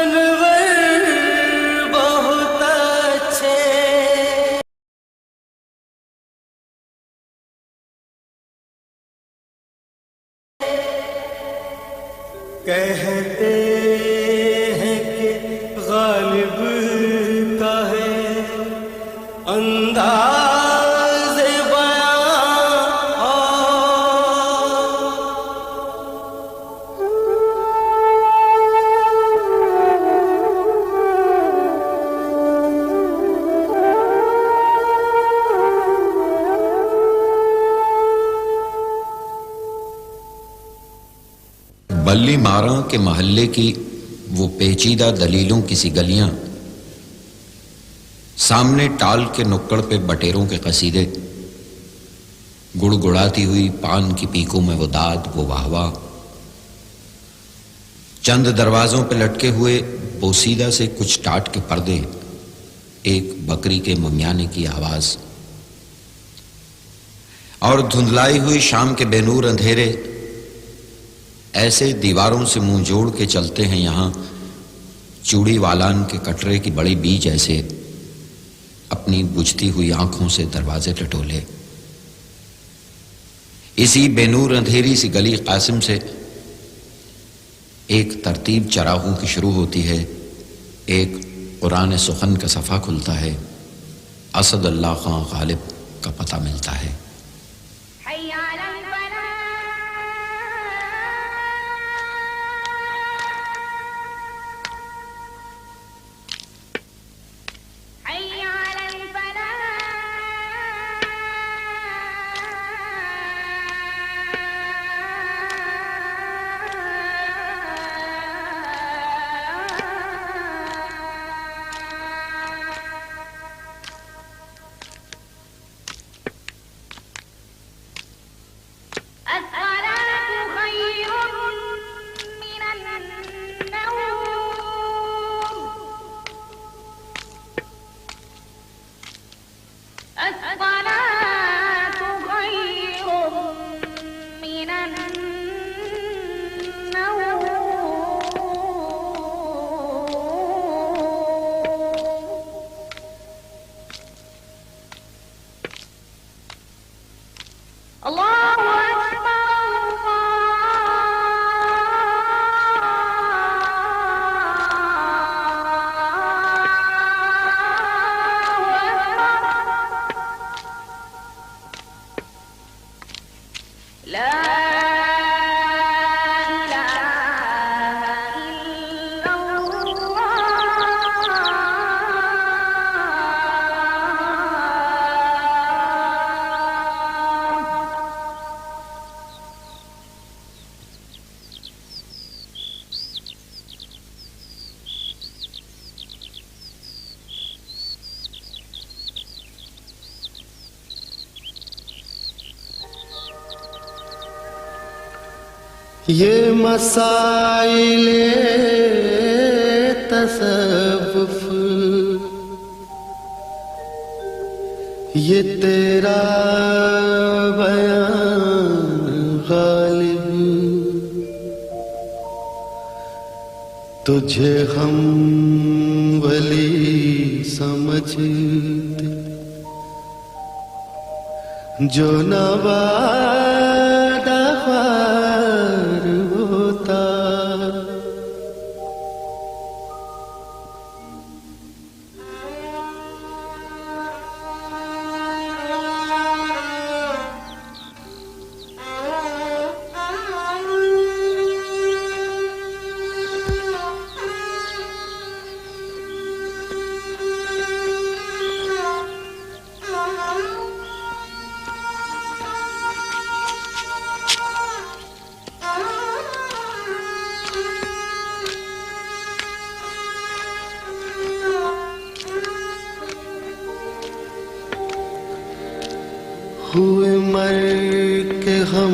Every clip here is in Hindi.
मुनव्वर बहुत अच्छे। कहते हैं कि गालिब का है अंदाज़ बयां। बल्ली मारा के महल्ले की वो पेचीदा दलीलों की सी गलियां, सामने टाल के नुक्कड़ पे बटेरों के कसीदे, गुड़गुड़ाती हुई पान की पीकों में वो दाद वो वाहवा, चंद दरवाजों पे लटके हुए बोसीदा से कुछ टाट के पर्दे, एक बकरी के ममियाने की आवाज और धुंधलाई हुई शाम के बेनूर अंधेरे ऐसे दीवारों से मुंह जोड़ के चलते हैं यहां चूड़ी वालान के कटरे की बड़ी बीज ऐसे अपनी बुझती हुई आंखों से दरवाजे टटोले। इसी बेनूर अंधेरी सी गली कासिम से एक तरतीब चराहों की शुरू होती है, एक कुरान सुखन का सफ़ा खुलता है, असद अल्लाह खां गालिब का पता मिलता है। ये मसाइले तसव्वुफ, ये तेरा बयान गालिब, तुझे हम वली समझते जो नवादा ख्वार होता। हुए मर के हम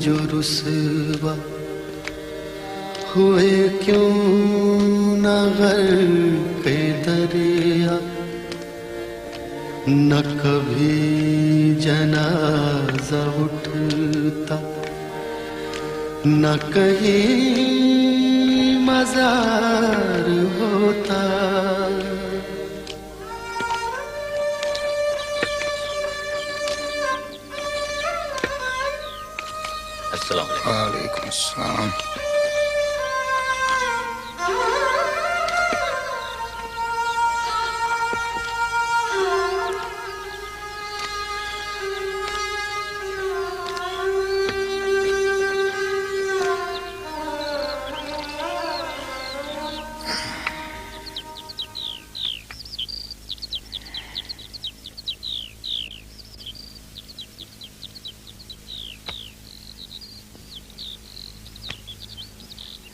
जो रुसवा हुए, क्यों न गर्क़े दरिया, न कभी जनाजा उठता, न कहीं बाजार होता। अस्सलाम वालेकुम। वालेकुम अस्सलाम।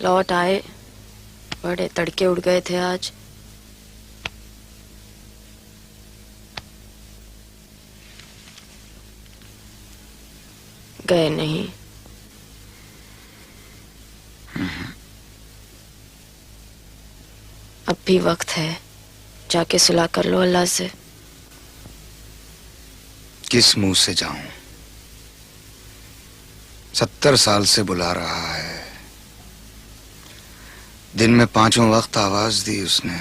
लौट आए, बड़े तड़के उड़ गए थे आज। गए नहीं। अब भी वक्त है, जाके सुलह कर लो अल्लाह से। किस मुंह से जाऊं? 70 साल से बुला रहा है। दिन में 5 वक्त आवाज दी उसने।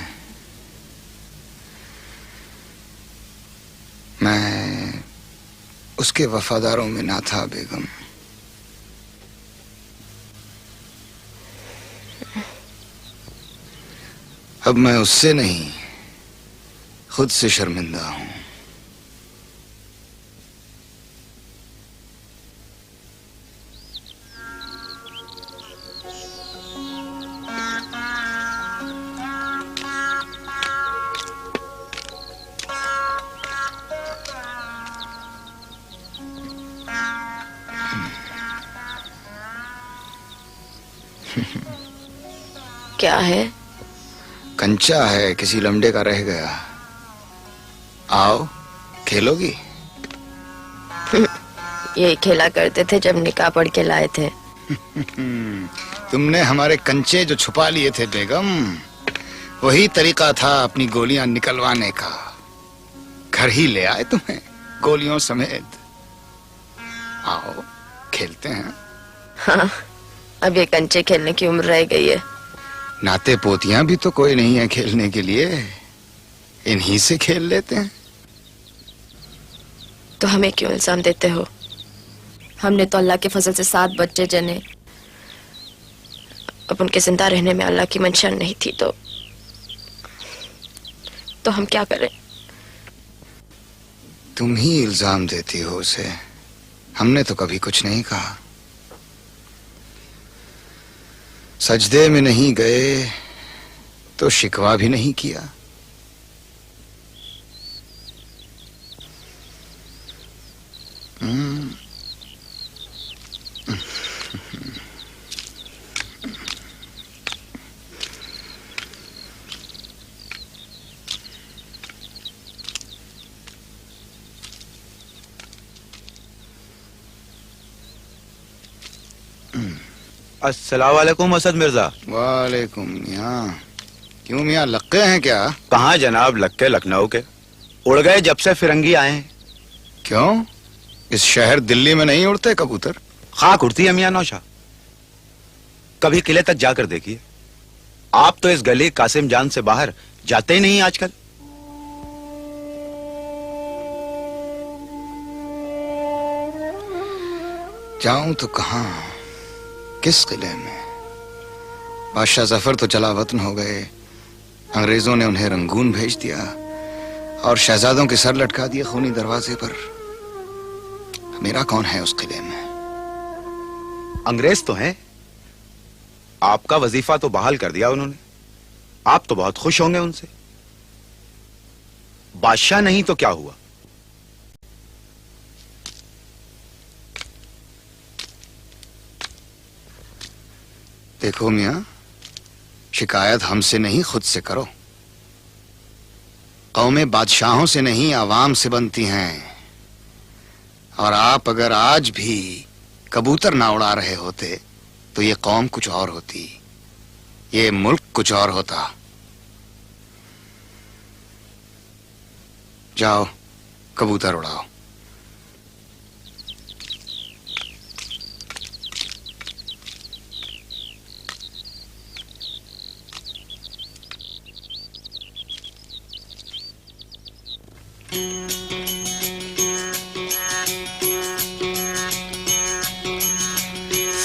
मैं उसके वफादारों में ना था बेगम। अब मैं उससे नहीं, खुद से शर्मिंदा हूं। क्या है? कंचा है, किसी लमडे का रह गया। आओ, खेलोगी? यही खेला करते थे जब निकाह पढ़ के लाए थे। तुमने हमारे कंचे जो छुपा लिए थे बेगम, वही तरीका था अपनी गोलियां निकलवाने का। घर ही ले आए तुम्हें गोलियों समेत। आओ, खेलते हैं। हाँ, अब ये कंचे खेलने की उम्र रह गई है। नाते पोतियां भी तो कोई नहीं है खेलने के लिए, इन्हीं से खेल लेते हैं। तो हमें क्यों इल्जाम देते हो? हमने तो अल्लाह के फजल से 7 बच्चे जने। अब उनके जिंदा रहने में अल्लाह की मंशा नहीं थी तो हम क्या करें? तुम ही इल्जाम देती हो उसे, हमने तो कभी कुछ नहीं कहा। सजदे में नहीं गए तो शिकवा भी नहीं किया। अस्सलाम वालेकुम असद मिर्जा। वालेकुम मियां। क्यों मियां, लक्के हैं क्या? कहाँ जनाब, लक्के लखनऊ के उड़ गए जब से फिरंगी आए हैं। क्यों, इस शहर दिल्ली में नहीं उड़ते कबूतर? खाक उड़ती है मियां नौशा। कभी किले तक जाकर देखिए। आप तो इस गली कासिम जान से बाहर जाते ही नहीं आजकल। जाऊं तो कहां, किस किले में? बादशाह जफर तो चला वतन हो गए, अंग्रेजों ने उन्हें रंगून भेज दिया और शहजादों के सर लटका दिए खूनी दरवाजे पर। मेरा कौन है उस किले में? अंग्रेज तो हैं, आपका वजीफा तो बहाल कर दिया उन्होंने। आप तो बहुत खुश होंगे उनसे। बादशाह नहीं तो क्या हुआ? देखो मियां, शिकायत हमसे नहीं खुद से करो। कौमें बादशाहों से नहीं आवाम से बनती हैं। और आप अगर आज भी कबूतर ना उड़ा रहे होते तो ये कौम कुछ और होती, ये मुल्क कुछ और होता। जाओ, कबूतर उड़ाओ।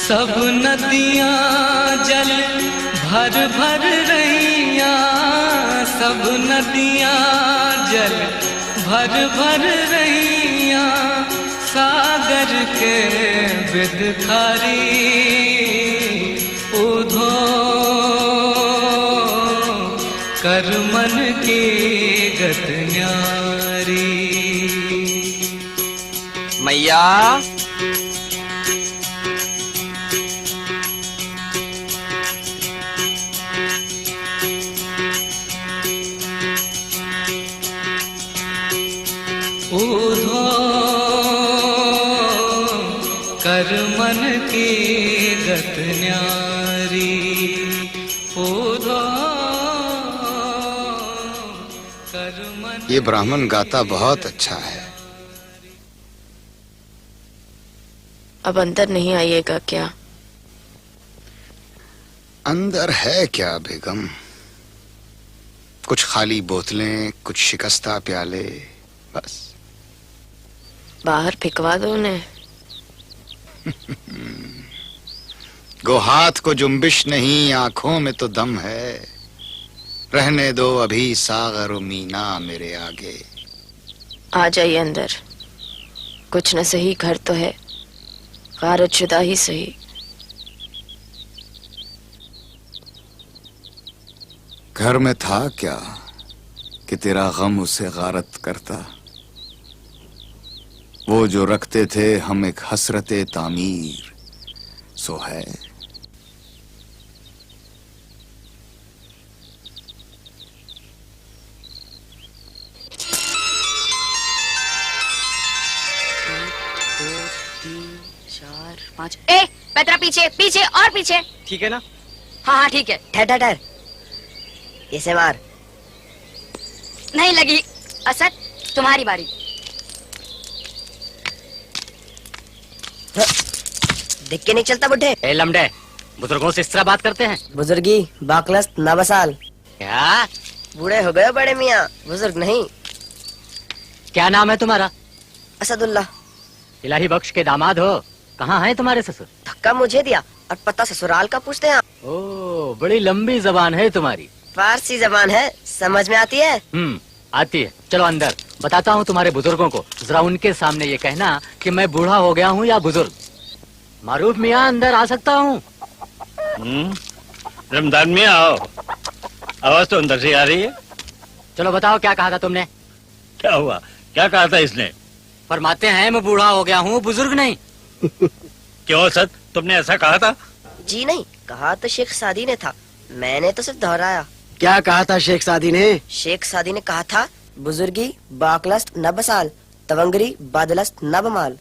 सब नदियां जल भर भर रहिया, सब नदियां जल भर भर रहिया, सागर के बिदखारी उधो कर मन की गत न्यारी। मैया उधो कर मन की गत न्यारी, उधो कर मन। ये ब्राह्मण गाता बहुत अच्छा है। अब अंदर नहीं आइएगा क्या? अंदर है क्या बेगम? कुछ खाली बोतलें, कुछ शिकस्ता प्याले, बस। बाहर फिकवा दो उन्हें। गो हाथ को जुम्बिश नहीं, आंखों में तो दम है। रहने दो अभी सागर और मीना मेरे आगे। आ जाइए अंदर। कुछ न सही घर तो है, गारत शुदा ही सही। घर में था क्या कि तेरा गम उसे गारत करता? वो जो रखते थे हम एक हसरते तामीर, सो है। ए, पेत्रा पीछे पीछे और पीछे। ठीक है ना? हाँ हाँ ठीक है। ठहर ठहर ठहर, इसे मार। नहीं लगी। असद तुम्हारी बारी। देख के नहीं चलता बुढ़े। ए लमडे, बुजुर्गों से इस तरह बात करते हैं? बुजुर्गी बाकलस्त नबसाल। क्या? बूढ़े हो गए बड़े मियाँ, बुजुर्ग नहीं। क्या नाम है तुम्हारा? असदुल्लाह। इलाही बख्श के दामाद हो? कहाँ हैं तुम्हारे ससुर? धक्का मुझे दिया और पता ससुराल का पूछते हैं। ओ, बड़ी लंबी जबान है तुम्हारी। फारसी जबान है, समझ में आती है? आती है। चलो अंदर, बताता हूँ तुम्हारे बुजुर्गों को। जरा उनके सामने ये कहना कि मैं बूढ़ा हो गया हूँ या बुजुर्ग। मारूफ मियाँ, अंदर आ सकता हूँ? रमजान में आओ। आवाज तो अंदर से आ रही है। चलो बताओ, क्या कहा था तुमने? क्या हुआ? क्या कहा था इसने? फरमाते हैं मैं बूढ़ा हो गया हूँ, बुजुर्ग नहीं। क्यों सद, तुमने ऐसा कहा था? जी नहीं, कहा तो शेख सादी ने था, मैंने तो सिर्फ दोहराया। क्या कहा था शेख सादी ने? शेख सादी ने कहा था, बुजुर्गी बाकलस्त नबसाल, तवंगरी बादलस्त नबमाल।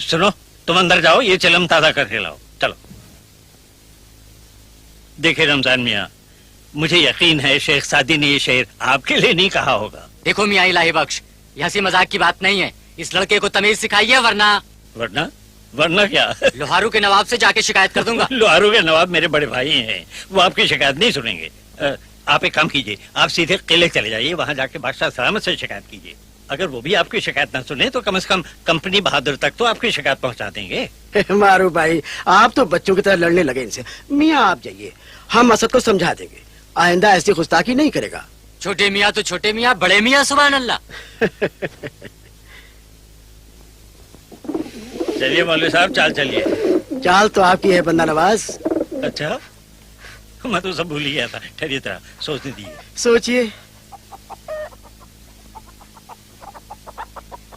सुनो, तुम अंदर जाओ, ये चिलम ताजा करके लाओ। चलो। देखे रमजान मियाँ, मुझे यकीन है शेख सादी ने ये शेर आपके लिए नहीं कहा होगा। देखो मियाँ इलाही बख्श, ये हंसी मजाक की बात नहीं है। इस लड़के को तमीज सिखाइए, वरना वरना वरना क्या? लोहारू के नवाब से जाके शिकायत कर दूंगा। लोहारू के नवाब मेरे बड़े भाई हैं, वो आपकी शिकायत नहीं सुनेंगे। आप एक काम कीजिए, आप सीधे किले चले जाइए, वहां जाके बादशाह सलामत से शिकायत कीजिए। अगर वो भी आपकी शिकायत ना सुने तो कम से कम कंपनी बहादुर तक तो आपकी शिकायत पहुंचा देंगे। मारू भाई, आप तो बच्चों की तरह लड़ने लगे इनसे। मियाँ आप जाइए, हम असद को समझा देंगे, आइंदा ऐसी गुस्ताखी नहीं करेगा। छोटे मियाँ तो छोटे मियाँ, बड़े मियाँ सुभान अल्लाह। चलिए मौलवी साहब, चाल चलिए। चाल तो आपकी है बंदा नवाज। अच्छा, मैं तो सब भूल ही गया था। ठहरिए, तरह सोचने दीजिए। सोचिए।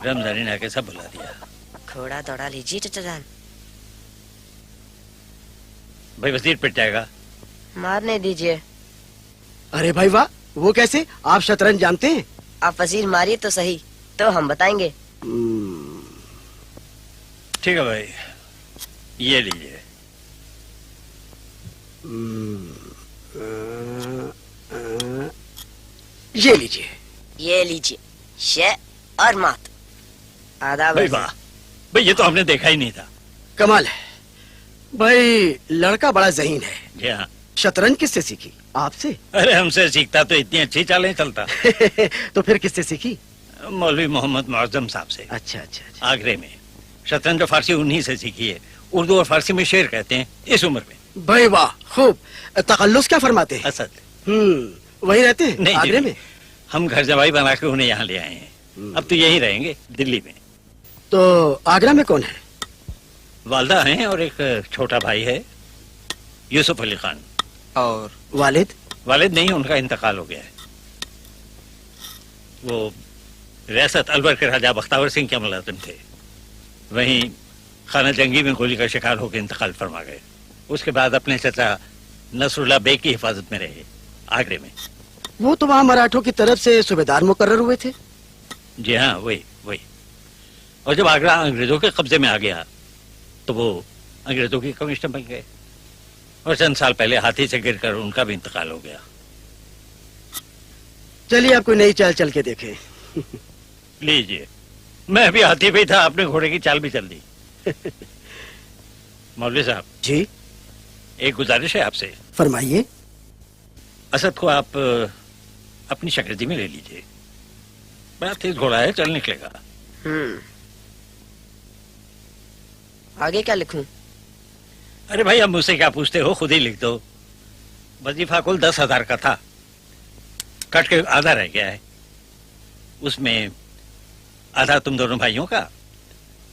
रमजानी ने आके सब बुला दिया। घोड़ा दौड़ा लीजिए चचा जान। भाई वजीर पिट जाएगा। मारने दीजिए। अरे भाई वाह, वो कैसे? आप शतरंज जानते हैं? आप वजीर मारिए तो सही, तो हम बताएंगे। ठीक है भाई, ये लीजिए। ये लीजिए। ये लीजिए। शे और मात। आदाब। भाई वाह, भाई ये तो हमने देखा ही नहीं था। कमाल है भाई, लड़का बड़ा ज़हीन है। जी हाँ, शतरंज किससे सीखी? आपसे? अरे हमसे सीखता तो इतनी अच्छी चालें चलता। तो फिर किससे सीखी? मौलवी मोहम्मद मुअज्जम साहब से। अच्छा अच्छा अच्छा। आगरे में। शतरंज फारसी उन्हीं से सीखी है। उर्दू और फारसी में शेर कहते हैं इस उम्र में। भाई वाह, खूब। तखल्लुस क्या फरमाते हैं? असद। वही रहते हैं नहीं, आगरे में? हम घर जवाई बना के उन्हें यहाँ ले आए हैं। अब तो यही रहेंगे दिल्ली में। तो आगरा में कौन है? वालदा हैं और एक छोटा भाई है यूसुफ अली खान। और वालिद? वालिद नहीं, उनका इंतकाल हो गया है। वो रियासत अलवर के राजा बख्तावर सिंह के मुलाजिम थे। वहीं खाना जंगी में गोली का शिकार होकर इंतकाल फरमा गए। उसके बाद अपने चाचा नसरुल्लाह बेग की हिफाजत में रहे आगरे में। वो तो वहाँ मराठों की तरफ से सूबेदार मुकर्रर हुए थे। जी हाँ, वही वही। और जब आगरा अंग्रेजों के कब्जे में आ गया तो वो अंग्रेजों की कमिश्नर बन गए और चंद साल पहले हाथी से गिरकर उनका भी इंतकाल हो गया। चलिए आप कोई नई चाल चल के देखें। लीजिए, मैं अभी हाथी पे था, आपने घोड़े की चाल भी चल दी। मौलवी साहब जी, एक गुजारिश है आपसे। फरमाइए। असद को आप अपनी शक्ल में ले लीजिए। बड़ा तेज घोड़ा है, चल निकलेगा। आगे क्या लिखूं? अरे भाई, अब मुझसे क्या पूछते हो, खुद ही लिख दो। वजीफा कुल 10,000 का था, कट के आधा रह गया है। उसमें आधा तुम दोनों भाइयों का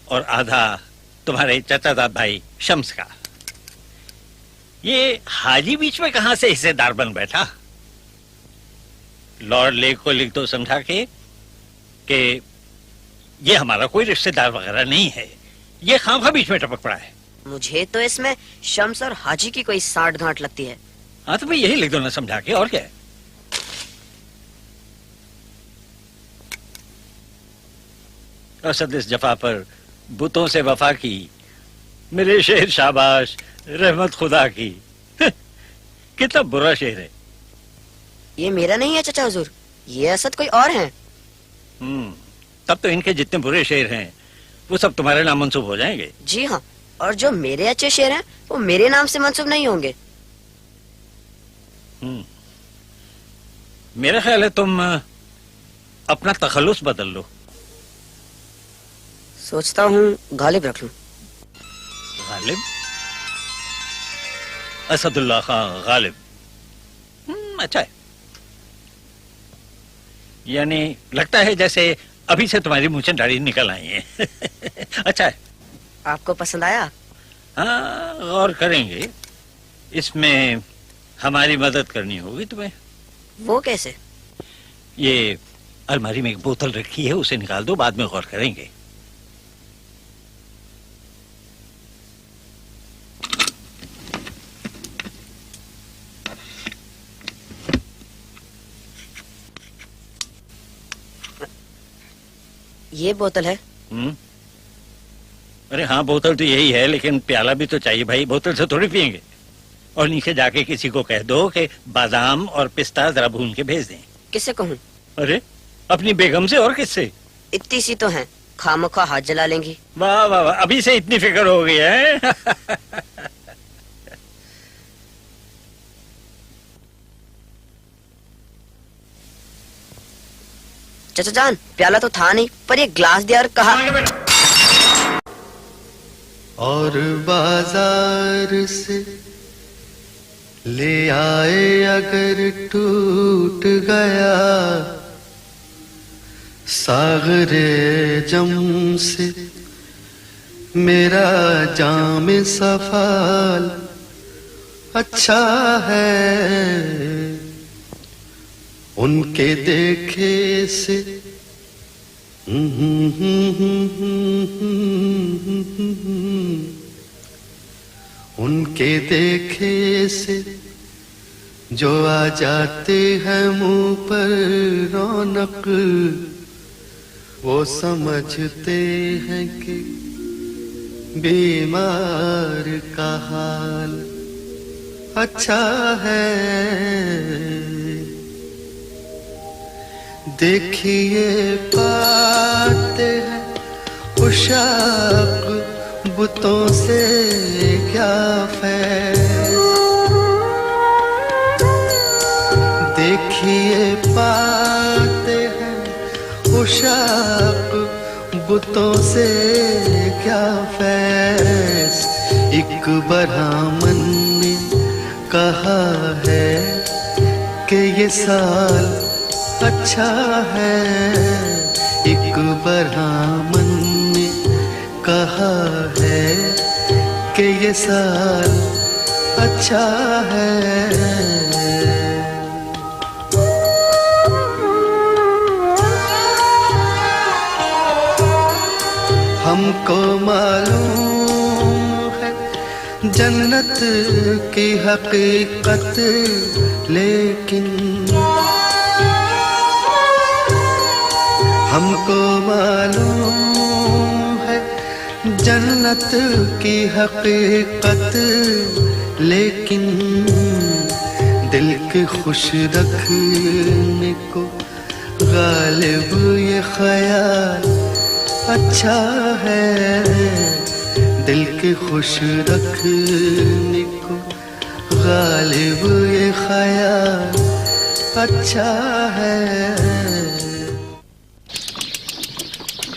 और आधा तुम्हारे चाचाजाद भाई शम्स का। ये हाजी बीच में कहां से हिस्सेदार बन बैठा? लॉर्ड लेक को लिख दो समझा के कि ये हमारा कोई रिश्तेदार वगैरह नहीं है, ये खामखा बीच में टपक पड़ा है। मुझे तो इसमें शम्स और हाजी की कोई साठ गांठ लगती है। हाँ तो भाई यही लिख दो ना समझा के, और क्या है। असद इस जफा पर बुतों से वफा की, मेरे शेर शाबाश रहमत खुदा की। कितना बुरा शेर है। ये मेरा नहीं है चाचा हुजूर, ये असद कोई और हैं। तब तो इनके जितने बुरे शेर हैं वो सब तुम्हारे नाम मंसूब हो जाएंगे। जी हाँ, और जो मेरे अच्छे शेर हैं वो मेरे नाम से मंसूब नहीं होंगे। मेरा ख्याल है तुम अपना तखल्लुस बदल लो। सोचता हूँ गालिब रख लूं। गालिब? असदुल्लाह खान गालिब। अच्छा है। यानी लगता है जैसे अभी से तुम्हारी मूंछें दाढ़ी निकल आई हैं। अच्छा है। आपको पसंद आया? हाँ, गौर करेंगे। इसमें हमारी मदद करनी होगी तुम्हें। वो कैसे? ये अलमारी में एक बोतल रखी है, उसे निकाल दो, बाद में गौर करेंगे। ये बोतल है? अरे हाँ, बोतल तो यही है, लेकिन प्याला भी तो चाहिए भाई, बोतल से थोड़ी पियेंगे। और नीचे जाके किसी को कह दो कि बादाम और पिस्ता जरा भून के भेज दें। किससे कहूँ? अरे अपनी बेगम से, और किससे? इतनी सी तो है, खामखा हाथ जला लेंगी। वाह वाह वाह, अभी से इतनी फिक्र हो गई है। चाचा जान, प्याला तो था नहीं, पर ये ग्लास दिया और कहा। और बाजार से ले आए अगर टूट गया, सागरे जम से मेरा जाम सफाल अच्छा है। उनके देखे से उनके देखे से जो आ जाते हैं मुंह पर रौनक, वो समझते हैं कि बीमार का हाल अच्छा है। देखिए पाते हैं उशाक बुतों से क्या फैल, देखिए पाते हैं उशाक बुतों से क्या फैस। एक ब्राह्मण ने कहा है कि ये साल अच्छा है। एक ब्राह्मण ने कहा है कि ये साल अच्छा है। हमको मालूम है जन्नत की हकीकत, लेकिन हमको मालूम है जन्नत की हकीकत, लेकिन दिल के खुश रखने को गालिब ये ख्याल अच्छा है। दिल के खुश रखने को गालिब ये ख्याल अच्छा है।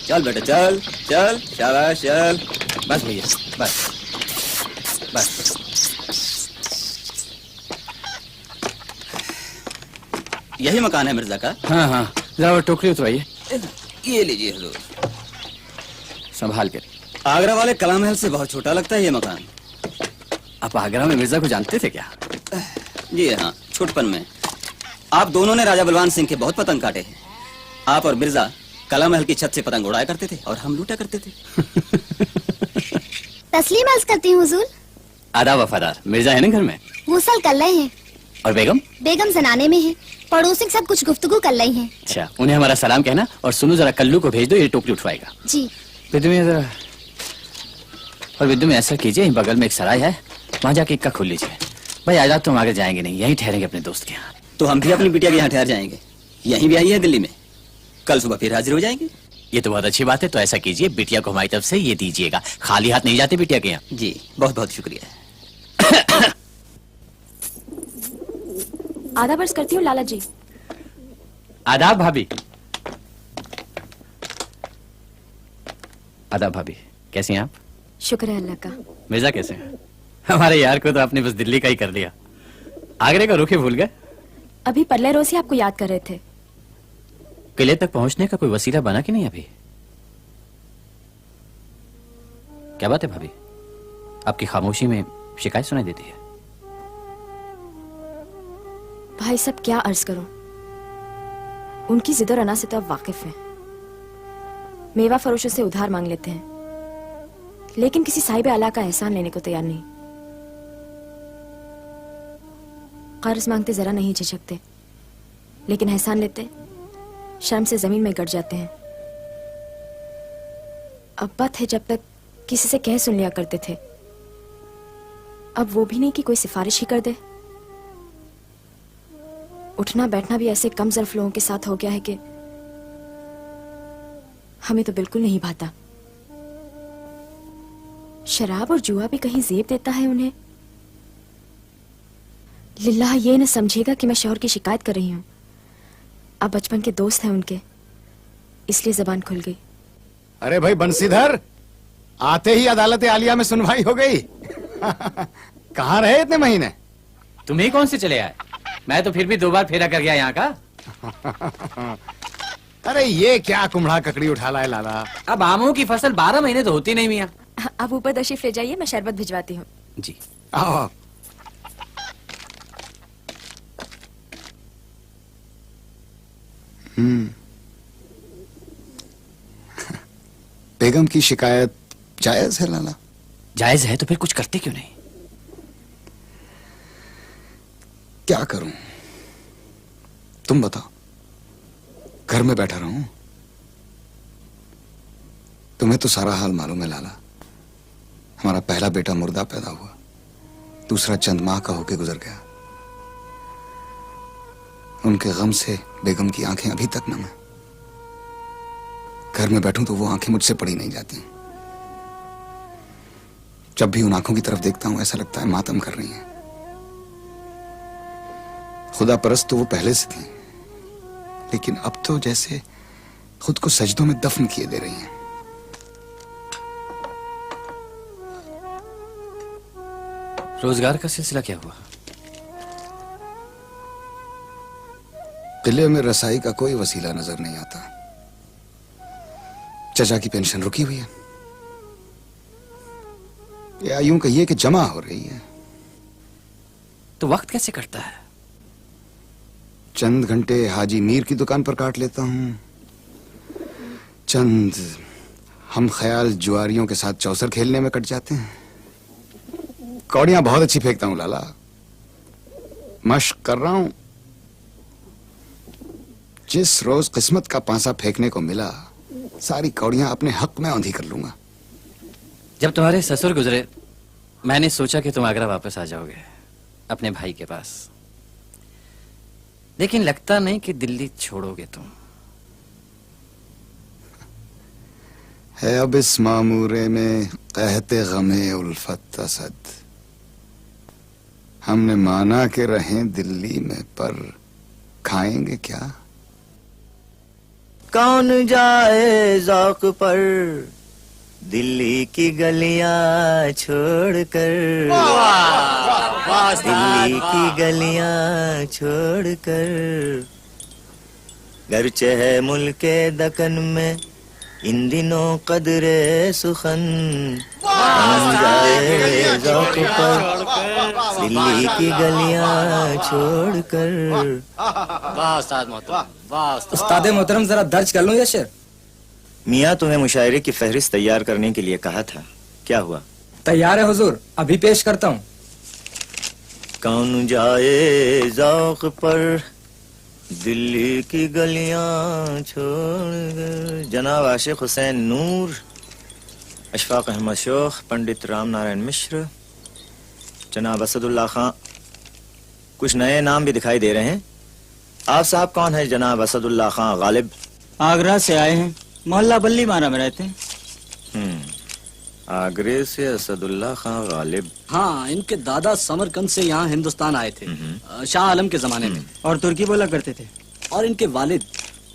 चल बेटा चल चल, शाबाश चल। बस भैया बस बस। यही मकान है मिर्जा का? हाँ हाँ, जरा वो टोकरी उतरवाइए। ये लीजिए हुजूर। संभाल कर। आगरा वाले कला महल से बहुत छोटा लगता है ये मकान। आप आगरा में मिर्जा को जानते थे क्या? जी हाँ, छोटपन में। आप दोनों ने राजा बलवान सिंह के बहुत पतंग काटे हैं। आप और मिर्जा कला महल की छत से पतंग उड़ाया करते थे और हम लूटा करते थे। तस्लीम अर्ज करती हूँ हुजूर। आदाब वफादार। मिर्जा है ना घर में? वो सल कर रहे हैं। और बेगम? बेगम जनाने में है, पड़ोसी के साथ कुछ गुफ्तगू कर रही हैं। अच्छा, उन्हें हमारा सलाम कहना। और सुनो, जरा कल्लू को भेज दो, ये टोकरी उठवाएगा। जी। विद्यु में जरा, और विद्यु में ऐसा कीजिए, बगल में एक सराय है, वहाँ जाके इक्का खोल लीजिए। भाई आज रात तो हम आगे जाएंगे नहीं, यहीं ठहरेंगे अपने दोस्त के यहाँ। तो हम भी अपनी बिटिया के यहाँ ठहर जाएंगे। यहीं भी आई है दिल्ली में, कल सुबह फिर हाजिर हो जाएंगे। ये तो बहुत अच्छी बात है। तो ऐसा कीजिए, बिटिया को हमारी तरफ से ये दीजिएगा। खाली हाथ नहीं जाते बिटिया के यहाँ। जी बहुत बहुत शुक्रिया। आदाब अर्ज करती हूँ लाला जी। आदाब भाभी। आदाब भाभी, कैसी हैं आप? शुक्र है अल्लाह का। मिर्जा कैसे हैं? हमारे यार को तो आपने बस दिल्ली का ही कर दिया, आगरे का रुख ही भूल गए। अभी परले रोज ही आपको याद कर रहे थे। किले तक पहुंचने का कोई वसीला बना कि नहीं अभी? क्या बात है भाभी, आपकी खामोशी में शिकायत सुनाई देती है। भाई सब क्या अर्ज करूं, उनकी जिद और अना से तो अब वाकिफ हैं। मेवा फरोशों से उधार मांग लेते हैं, लेकिन किसी साहिब आला का एहसान लेने को तैयार नहीं। कर्ज मांगते जरा नहीं झिझकते, लेकिन एहसान लेते शर्म से जमीन में गड़ जाते हैं। अब्बा थे जब तक किसी से कह सुन लिया करते थे, अब वो भी नहीं कि कोई सिफारिश ही कर दे। उठना बैठना भी ऐसे कम ज़र्फ लोगों के साथ हो गया है कि हमें तो बिल्कुल नहीं भाता। शराब और जुआ भी कहीं जेब देता है उन्हें। लिल्लाह ये न समझेगा कि मैं शौहर की शिकायत कर रही हूं। अब बचपन के दोस्त हैं उनके, इसलिए जबान खुल गई। अरे भाई बंसीधर, आते ही अदालत आलिया में सुनवाई हो गई। कहाँ रहे इतने महीने? तुम्हें कौन से चले आए? मैं तो फिर भी 2 बार फेरा कर गया यहाँ का। अरे ये क्या कुम्हड़ा ककड़ी उठा लाए लाला। अब आमों की फसल 12 महीने तो होती नहीं मियाँ। अब ऊपर तशरीफ ले जाइए, मैं शरबत भिजवाती हूँ। जी आओ। बेगम की शिकायत जायज है लाला? जायज है तो फिर कुछ करते क्यों नहीं? क्या करूं, तुम बताओ। घर में बैठा रहूं? तुम्हें तो सारा हाल मालूम है लाला। हमारा पहला बेटा मुर्दा पैदा हुआ, दूसरा चंद माह का होके गुजर गया। उनके गम से बेगम की आंखें अभी तक नम है। घर में बैठूं तो वो आंखें मुझसे पड़ी नहीं जाती। जब भी उन आंखों की तरफ देखता हूं ऐसा लगता है मातम कर रही हैं। खुदा परस्त तो वो पहले से थी, लेकिन अब तो जैसे खुद को सजदों में दफन किए दे रही हैं। रोजगार का सिलसिला क्या हुआ? किले में रसाई का कोई वसीला नजर नहीं आता। चचा की पेंशन रुकी हुई है, या यूं कहिए कि जमा हो रही है। तो वक्त कैसे कटता है? चंद घंटे हाजी मीर की दुकान पर काट लेता हूं, चंद हम ख्याल जुआरियों के साथ चौसर खेलने में कट जाते हैं। कौड़ियां बहुत अच्छी फेंकता हूं लाला, मश्क कर रहा हूं। जिस रोज किस्मत का पांसा फेंकने को मिला, सारी कौड़ियां अपने हक में औंधी कर लूंगा। जब तुम्हारे ससुर गुजरे, मैंने सोचा कि तुम आगरा वापस आ जाओगे अपने भाई के पास, लेकिन लगता नहीं कि दिल्ली छोड़ोगे तुम। है अब इस मामूरे में कहते गमे उल्फत असद, हमने माना के रहें दिल्ली में, पर खाएंगे क्या? कौन जाए ज़ौक़ पर दिल्ली की गलियां छोड़कर, दिल्ली की गलियां छोड़कर। गर्चे है मुल्के दकन में इन दिनों कदरे सुखन, कौन जाए ज़ौक़ पर दिल्ली की गलियां छोड़कर। उस्ताद मोहतरम, जरा दर्ज कर लूं ये शेर? मियाँ तुम्हें मुशायरे की फहरिस्त तैयार करने के लिए कहा था, क्या हुआ? तैयार है हुजूर, अभी पेश करता हूँ। कौन जाए ज़ौक़ पर दिल्ली की गलियां छोड़। जनाब आशिक हुसैन नूर, अशफाक अहमद शोख, पंडित राम नारायण मिश्र, जनाब असदुल्ला खां। कुछ नए नाम भी दिखाई दे रहे हैं। आप साहब कौन है? जनाब असदुल्ला खां गालिब, आगरा से आए हैं, मोहल्ला बल्ली मारा में रहते हैं। आगरे से असदुल्ला खां गालिब। हाँ, इनके दादा समरकंद से यहाँ हिंदुस्तान आए थे शाह आलम के जमाने में, और तुर्की बोला करते थे। और इनके वालिद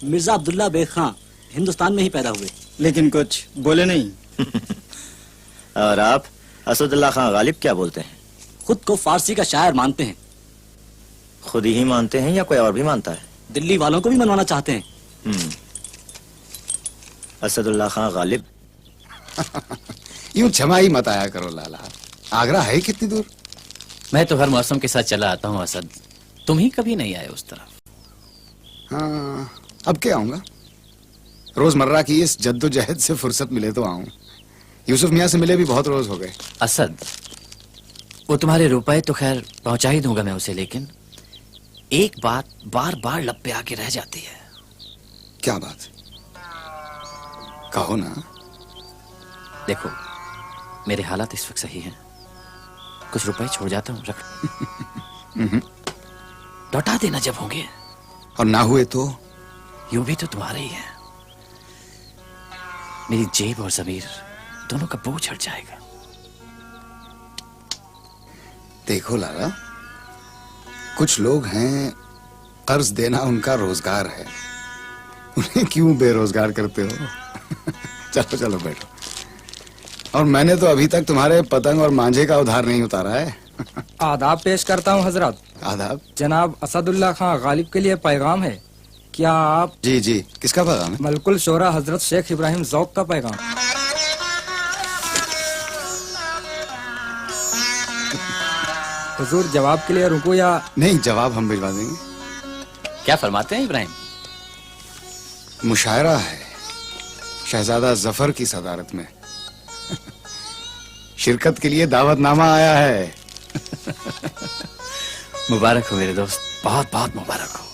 मिर्जा अब्दुल्ला बेग खां हिंदुस्तान में ही पैदा हुए, लेकिन कुछ बोले नहीं। और आप असदुल्ला खां गालिब क्या बोलते हैं? खुद को फारसी का शायर मानते हैं। खुद ही मानते हैं या कोई और भी मानता है? दिल्ली वालों को भी मनवाना चाहते हैं। असदुल्ला खां गालिब। यूं छमाई मत आया करो लाला, आगरा है कितनी दूर? मैं तो हर मौसम के साथ चला आता हूँ असद, तुम ही कभी नहीं आए उस तरफ। हाँ, अब क्या आऊंगा? रोजमर्रा की इस जद्दोजहद से फुर्सत मिले तो आऊं। यूसुफ मियाँ से मिले भी बहुत रोज हो गए। असद, वो तुम्हारे रुपए तो खैर पहुंचा ही दूंगा मैं उसे, लेकिन एक बात बार बार लब पे आके रह जाती है। क्या बात? कहो ना। देखो, मेरे हालात इस वक्त सही हैं, कुछ रुपए छोड़ जाता हूँ, रख लौटा देना जब होंगे। और ना हुए तो? यूं भी तो तुम्हारे ही है। मेरी जेब और जमीर दोनों का बोझ हट जाएगा। देखो लाला, कुछ लोग हैं कर्ज देना उनका रोजगार है, उन्हें क्यों बेरोजगार करते हो? चलो चलो बैठो। और मैंने तो अभी तक तुम्हारे पतंग और मांझे का उधार नहीं उतारा है। आदाब पेश करता हूँ हजरत। आदाब। जनाब असदुल्ला खां गालिब के लिए पैगाम है, क्या आप? जी जी, किसका पैगाम है? मलकुल शोरा हजरत शेख इब्राहिम ज़ौक़ का पैगाम। हुजूर जवाब के लिए रुको या नहीं? जवाब हम भिजवा देंगे। क्या फरमाते हैं इब्राहिम? मुशायरा है शहजादा जफर की सदारत में। शिरकत के लिए दावतनामा आया है। मुबारक हो मेरे दोस्त, बहुत बहुत मुबारक हो।